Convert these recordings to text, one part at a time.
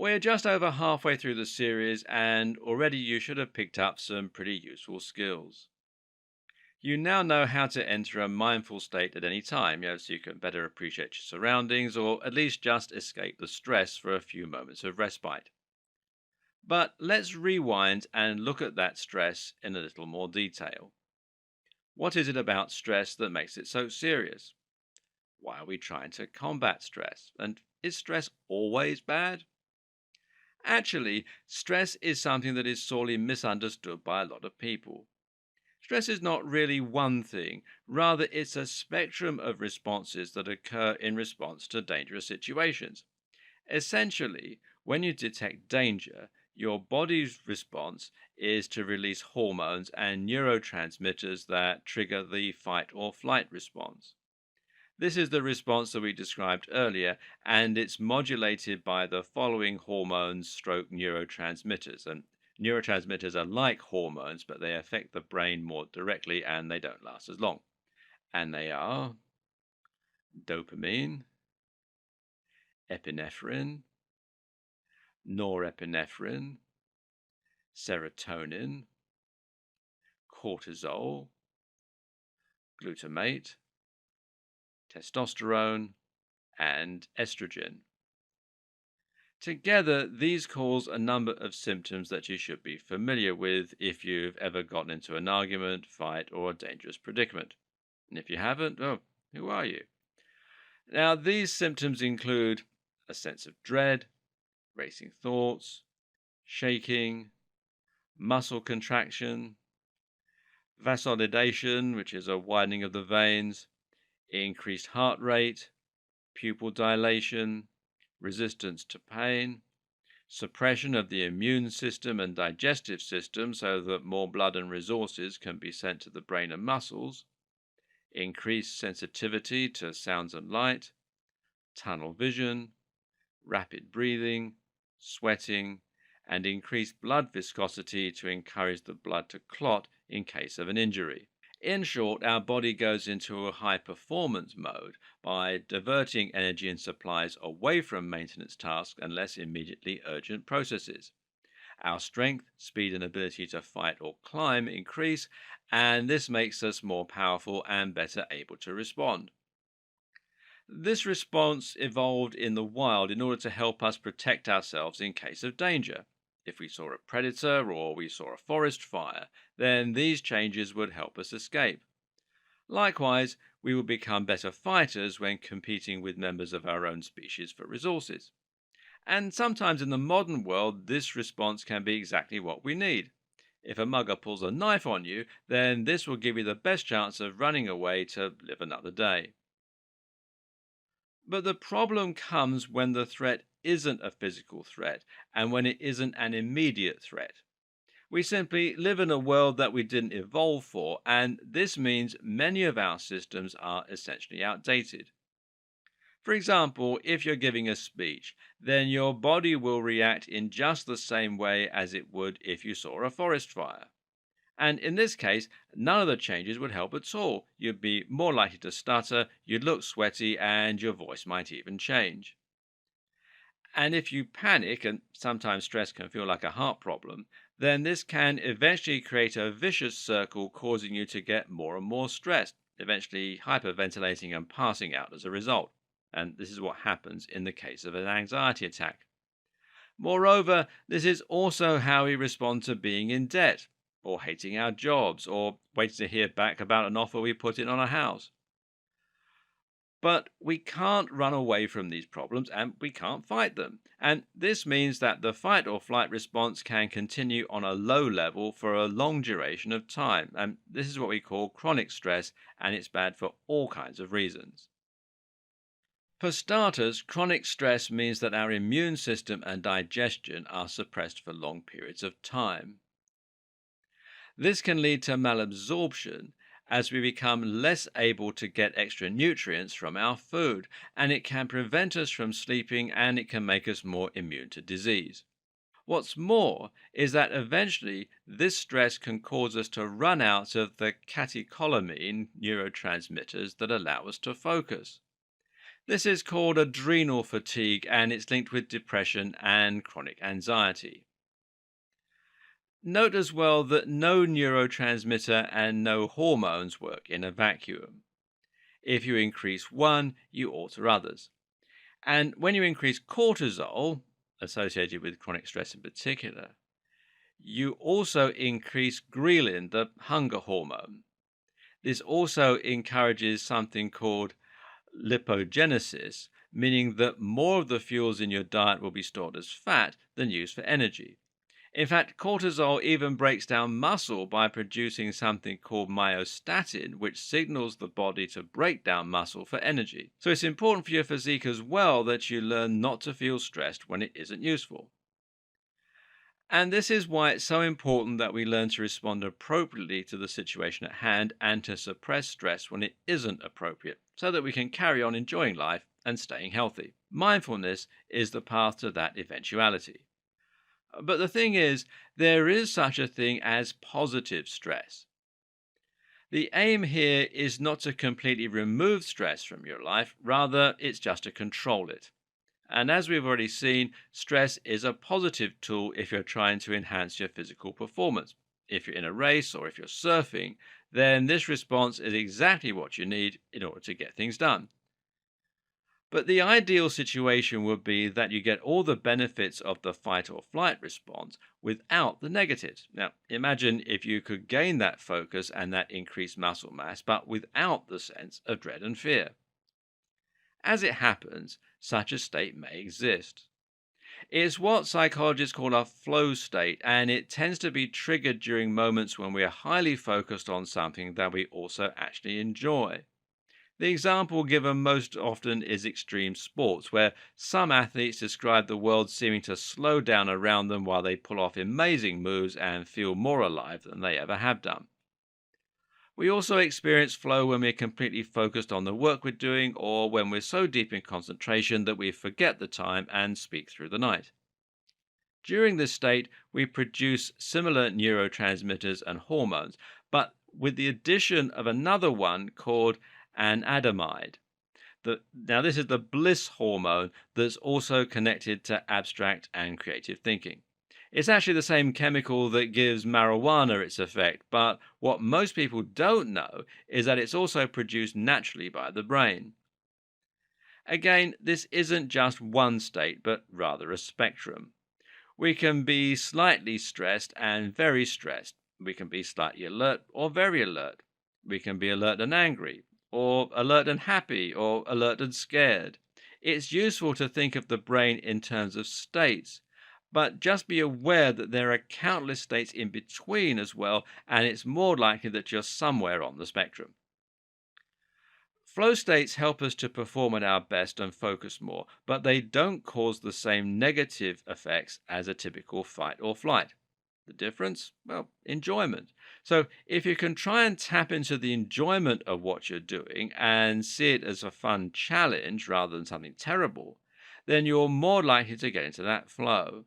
We're just over halfway through the series, and already you should have picked up some pretty useful skills. You now know how to enter a mindful state at any time, so you can better appreciate your surroundings or at least just escape the stress for a few moments of respite. But let's rewind and look at that stress in a little more detail. What is it about stress that makes it so serious? Why are we trying to combat stress? And is stress always bad? Actually, stress is something that is sorely misunderstood by a lot of people. Stress is not really one thing, rather, it's a spectrum of responses that occur in response to dangerous situations. Essentially, when you detect danger, your body's response is to release hormones and neurotransmitters that trigger the fight or flight response. This is the response that we described earlier, and it's modulated by the following hormones stroke neurotransmitters. And neurotransmitters are like hormones, but they affect the brain more directly and they don't last as long. And they are dopamine, epinephrine, norepinephrine, serotonin, cortisol, glutamate, testosterone, and estrogen. Together, these cause a number of symptoms that you should be familiar with if you've ever gotten into an argument, fight, or a dangerous predicament. And if you haven't, oh, who are you? Now, these symptoms include a sense of dread, racing thoughts, shaking, muscle contraction, vasodilation, which is a widening of the veins, increased heart rate, pupil dilation, resistance to pain, suppression of the immune system and digestive system so that more blood and resources can be sent to the brain and muscles, increased sensitivity to sounds and light, tunnel vision, rapid breathing, sweating, and increased blood viscosity to encourage the blood to clot in case of an injury. In short, our body goes into a high performance mode by diverting energy and supplies away from maintenance tasks and less immediately urgent processes. Our strength, speed, and ability to fight or climb increase, and this makes us more powerful and better able to respond. This response evolved in the wild in order to help us protect ourselves in case of danger. If we saw a predator or we saw a forest fire, then these changes would help us escape. Likewise, we will become better fighters when competing with members of our own species for resources. And sometimes in the modern world, this response can be exactly what we need. If a mugger pulls a knife on you, then this will give you the best chance of running away to live another day. But the problem comes when the threat isn't a physical threat and when it isn't an immediate threat. We simply live in a world that we didn't evolve for, and this means many of our systems are essentially outdated. For example, if you're giving a speech, then your body will react in just the same way as it would if you saw a forest fire. And in this case, none of the changes would help at all. You'd be more likely to stutter, you'd look sweaty, and your voice might even change. And if you panic, and sometimes stress can feel like a heart problem, then this can eventually create a vicious circle causing you to get more and more stressed, eventually hyperventilating and passing out as a result. And this is what happens in the case of an anxiety attack. Moreover, this is also how we respond to being in debt, or hating our jobs, or waiting to hear back about an offer we put in on a house. But we can't run away from these problems and we can't fight them. And this means that the fight or flight response can continue on a low level for a long duration of time. And this is what we call chronic stress, and it's bad for all kinds of reasons. For starters, chronic stress means that our immune system and digestion are suppressed for long periods of time. This can lead to malabsorption as we become less able to get extra nutrients from our food, and it can prevent us from sleeping and it can make us more immune to disease. What's more is that eventually this stress can cause us to run out of the catecholamine neurotransmitters that allow us to focus. This is called adrenal fatigue and it's linked with depression and chronic anxiety. Note as well that no neurotransmitter and no hormones work in a vacuum. If you increase one, you alter others. And when you increase cortisol, associated with chronic stress in particular, you also increase ghrelin, the hunger hormone. This also encourages something called lipogenesis, meaning that more of the fuels in your diet will be stored as fat than used for energy. In fact, cortisol even breaks down muscle by producing something called myostatin, which signals the body to break down muscle for energy. So it's important for your physique as well that you learn not to feel stressed when it isn't useful. And this is why it's so important that we learn to respond appropriately to the situation at hand and to suppress stress when it isn't appropriate, so that we can carry on enjoying life and staying healthy. Mindfulness is the path to that eventuality. But the thing is, there is such a thing as positive stress. The aim here is not to completely remove stress from your life, rather, it's just to control it. And as we've already seen, stress is a positive tool if you're trying to enhance your physical performance. If you're in a race or if you're surfing, then this response is exactly what you need in order to get things done. But the ideal situation would be that you get all the benefits of the fight or flight response without the negatives. Now, imagine if you could gain that focus and that increased muscle mass, but without the sense of dread and fear. As it happens, such a state may exist. It's what psychologists call a flow state, and it tends to be triggered during moments when we are highly focused on something that we also actually enjoy. The example given most often is extreme sports, where some athletes describe the world seeming to slow down around them while they pull off amazing moves and feel more alive than they ever have done. We also experience flow when we're completely focused on the work we're doing or when we're so deep in concentration that we forget the time and speak through the night. During this state, we produce similar neurotransmitters and hormones, but with the addition of another one called anandamide. Now, this is the bliss hormone that's also connected to abstract and creative thinking. It's actually the same chemical that gives marijuana its effect, but what most people don't know is that it's also produced naturally by the brain. Again, this isn't just one state, but rather a spectrum. We can be slightly stressed and very stressed. We can be slightly alert or very alert. We can be alert and angry, or alert and happy, or alert and scared. It's useful to think of the brain in terms of states, but just be aware that there are countless states in between as well, and it's more likely that you're somewhere on the spectrum. Flow states help us to perform at our best and focus more, but they don't cause the same negative effects as a typical fight or flight. The difference? Well, enjoyment. So, if you can try and tap into the enjoyment of what you're doing and see it as a fun challenge rather than something terrible, then you're more likely to get into that flow.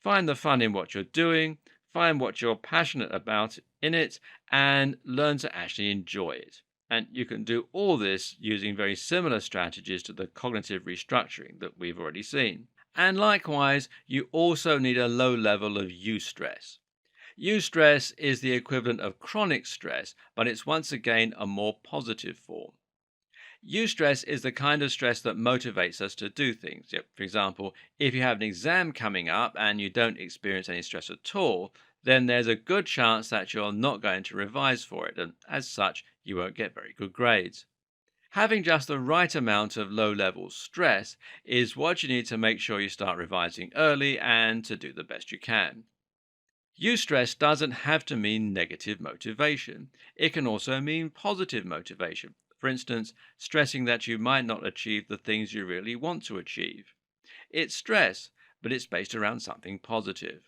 Find the fun in what you're doing, find what you're passionate about in it, and learn to actually enjoy it. And you can do all this using very similar strategies to the cognitive restructuring that we've already seen. And likewise, you also need a low level of eustress. Eustress is the equivalent of chronic stress, but it's once again a more positive form. Eustress is the kind of stress that motivates us to do things. For example, if you have an exam coming up and you don't experience any stress at all, then there's a good chance that you're not going to revise for it, and as such, you won't get very good grades. Having just the right amount of low level stress is what you need to make sure you start revising early and to do the best you can. Eustress doesn't have to mean negative motivation. It can also mean positive motivation. For instance, stressing that you might not achieve the things you really want to achieve. It's stress, but it's based around something positive.